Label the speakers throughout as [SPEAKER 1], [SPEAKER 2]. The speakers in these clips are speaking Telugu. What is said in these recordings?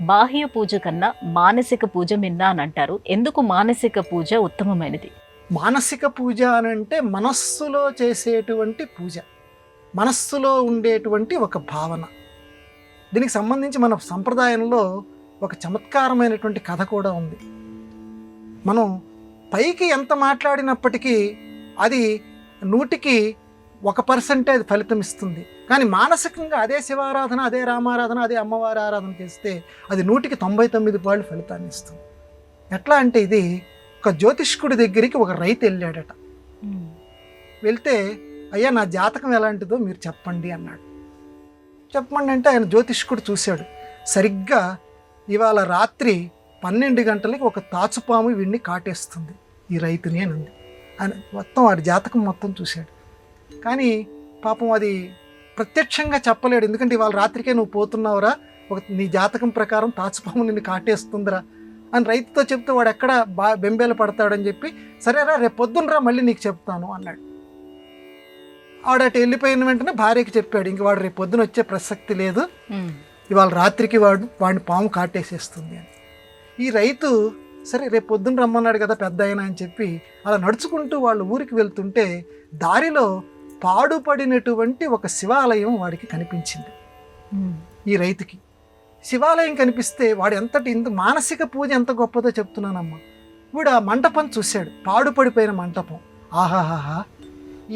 [SPEAKER 1] బాహ్య పూజ కన్నా మానసిక పూజ మిన్న అని అంటారు. ఎందుకు మానసిక పూజ ఉత్తమమైనది?
[SPEAKER 2] మానసిక పూజ అని అంటే మనస్సులో చేసేటువంటి పూజ, మనస్సులో ఉండేటువంటి ఒక భావన. దీనికి సంబంధించి మన సంప్రదాయంలో ఒక చమత్కారమైనటువంటి కథ కూడా ఉంది. మనం పైకి ఎంత మాట్లాడినప్పటికీ అది 100కి 1% ఫలితం ఇస్తుంది. కానీ మానసికంగా అదే శివారాధన, అదే రామారాధన, అదే అమ్మవారి ఆరాధన చేస్తే అది 100కి 99 ఫలితాన్ని ఇస్తుంది. ఎట్లా అంటే ఇది ఒక జ్యోతిష్కుడి దగ్గరికి ఒక రైతు వెళ్ళాడట. వెళ్తే అయ్యా నా జాతకం ఎలాంటిదో మీరు చెప్పండి అన్నాడు. చెప్పండి అంటే ఆయన జ్యోతిష్కుడు చూశాడు. సరిగ్గా ఇవాళ రాత్రి 12 గంటలకి ఒక తాచుపాము వీడిని కాటేస్తుంది ఈ రైతుని అని ఉంది. ఆయన మొత్తం వాడి జాతకం మొత్తం చూశాడు. కానీ పాపం అది ప్రత్యక్షంగా చెప్పలేడు. ఎందుకంటే ఇవాళ రాత్రికే నువ్వు పోతున్నావురా, నీ జాతకం ప్రకారం తాచుపాము నిన్ను కాటేస్తుందిరా అని రైతుతో చెప్తే వాడు ఎక్కడ బెంబేలు పడతాడని చెప్పి సరేరా రేపు పొద్దునరా మళ్ళీ నీకు చెప్తాను అన్నాడు. వాడు వెళ్ళిపోయిన వెంటనే భార్యకి చెప్పాడు, ఇంక వాడు రేపు పొద్దున వచ్చే ప్రసక్తి లేదు, ఇవాళ రాత్రికి వాడిని పాము కాటేసేస్తుంది అని. ఈ రైతు సరే రేపు పొద్దున రమ్మన్నాడు కదా పెద్ద ఆయన అని చెప్పి అలా నడుచుకుంటూ వాళ్ళ ఊరికి వెళ్తుంటే దారిలో పాడుపడినటువంటి ఒక శివాలయం వాడికి కనిపించింది. ఈ రైతుకి శివాలయం కనిపిస్తే వాడు ఇంత మానసిక పూజ ఎంత గొప్పదో చెప్తున్నానమ్మా. వీడు ఆ మంటపం చూశాడు, పాడుపడిపోయిన మంటపం. ఆహాహాహా,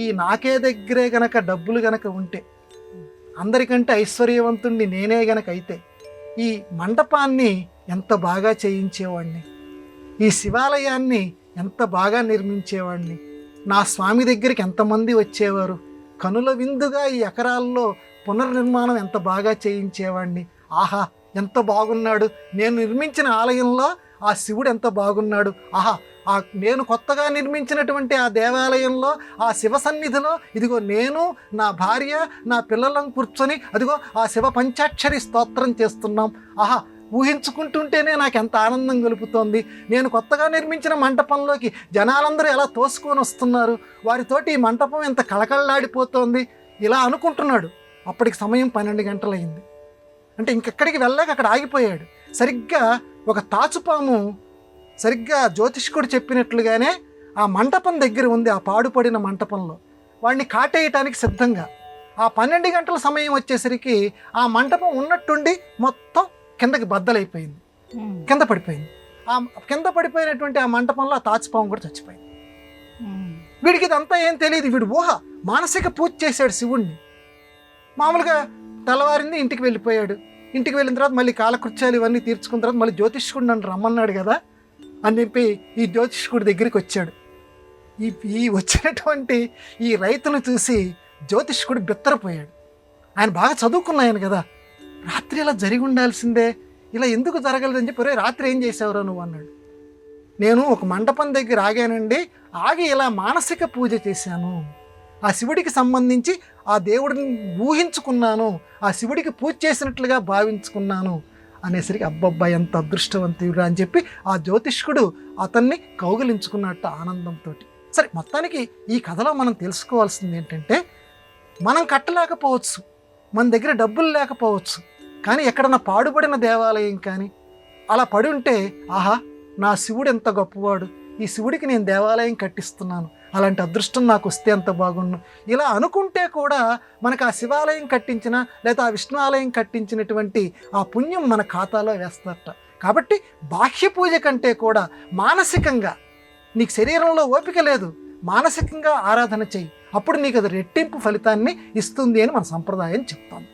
[SPEAKER 2] ఈ నాకే దగ్గరే గనక డబ్బులు గనక ఉంటే, అందరికంటే ఐశ్వర్యవంతుణ్ణి నేనే గనక అయితే ఈ మంటపాన్ని ఎంత బాగా చేయించేవాడిని, ఈ శివాలయాన్ని ఎంత బాగా నిర్మించేవాడిని, నా స్వామి దగ్గరికి ఎంతమంది వచ్చేవారు, కనుల విందుగా ఈ ఎకరాల్లో పునర్నిర్మాణం ఎంత బాగా చేయించేవాడిని. ఆహా ఎంత బాగున్నాడు, నేను నిర్మించిన ఆలయంలో ఆ శివుడు ఎంత బాగున్నాడు. ఆహా నేను కొత్తగా నిర్మించినటువంటి ఆ దేవాలయంలో ఆ శివ సన్నిధిలో ఇదిగో నేను నా భార్య నా పిల్లలను కూర్చొని అదిగో ఆ శివ పంచాక్షరి స్తోత్రం చేస్తున్నాం. ఆహా ఊహించుకుంటుంటేనే నాకు ఎంత ఆనందం కలుపుతోంది. నేను కొత్తగా నిర్మించిన మంటపంలోకి జనాలందరూ ఎలా తోసుకొని వస్తున్నారు, వారితోటి ఈ మంటపం ఎంత కళకళలాడిపోతోంది ఇలా అనుకుంటున్నాడు. అప్పటికి సమయం 12 గంటలైంది. అంటే ఇంకెక్కడికి వెళ్ళాక అక్కడ ఆగిపోయాడు. సరిగ్గా ఒక తాచుపాము సరిగ్గా జ్యోతిష్కుడు చెప్పినట్లుగానే ఆ మంటపం దగ్గర ఉంది. ఆ పాడుపడిన మంటపంలో వాడిని కాటేయటానికి సిద్ధంగా. ఆ 12 గంటల సమయం వచ్చేసరికి ఆ మంటపం ఉన్నట్టుండి మొత్తం కిందకి బద్దలైపోయింది, కింద పడిపోయింది. ఆ కింద పడిపోయినటువంటి ఆ మంటపంలో ఆ తాచుపాము కూడా చచ్చిపోయింది. వీడికి ఇదంతా ఏం తెలియదు. వీడు ఊహ మానసిక పూజ చేశాడు శివుణ్ణి. మామూలుగా తెల్లవారింది, ఇంటికి వెళ్ళిపోయాడు. ఇంటికి వెళ్ళిన తర్వాత మళ్ళీ కాలకృత్యాలు ఇవన్నీ తీర్చుకున్న తర్వాత మళ్ళీ జ్యోతిష్కుడు నన్ను రమ్మన్నాడు కదా అని చెప్పి ఈ జ్యోతిష్కుడి దగ్గరికి వచ్చాడు. ఈ వచ్చినటువంటి ఈ రైతును చూసి జ్యోతిష్కుడు బిత్తరపోయాడు. ఆయన బాగా చదువుకున్నాయను కదా, రాత్రి ఇలా జరిగి ఉండాల్సిందే, ఇలా ఎందుకు జరగలేదని చెప్పి రాత్రి ఏం చేసావురా నువ్వు అన్నాడు. నేను ఒక మండపం దగ్గర ఆగానండి, ఆగి ఇలా మానసిక పూజ చేశాను, ఆ శివుడికి సంబంధించి ఆ దేవుడిని ఊహించుకున్నాను, ఆ శివుడికి పూజ చేసినట్లుగా భావించుకున్నాను అనేసరికి అబ్బబ్బా ఎంత అదృష్టవంతుడు అని చెప్పి ఆ జ్యోతిష్కుడు అతన్ని కౌగిలించుకున్నట్టు ఆనందంతో. సరే మొత్తానికి ఈ కథలో మనం తెలుసుకోవాల్సింది ఏంటంటే, మనం కట్టలేకపోవచ్చు, మన దగ్గర డబ్బులు లేకపోవచ్చు, కానీ ఎక్కడన్నా పాడుపడిన దేవాలయం కానీ అలా పడి ఉంటే ఆహా నా శివుడు ఎంత గొప్పవాడు, ఈ శివుడికి నేను దేవాలయం కట్టిస్తున్నాను, అలాంటి అదృష్టం నాకు వస్తే ఎంత బాగుండు ఇలా అనుకుంటే కూడా మనకు ఆ శివాలయం కట్టించిన లేదా ఆ విష్ణు ఆలయం కట్టించినటువంటి ఆ పుణ్యం మన ఖాతాలో వేస్తారట. కాబట్టి బాహ్య పూజ కంటే కూడా మానసికంగా, నీకు శరీరంలో ఓపిక లేదు, మానసికంగా ఆరాధన చెయ్యి, అప్పుడు నీకు అది రెట్టింపు ఫలితాన్ని ఇస్తుంది అని మన సంప్రదాయం చెప్తాం.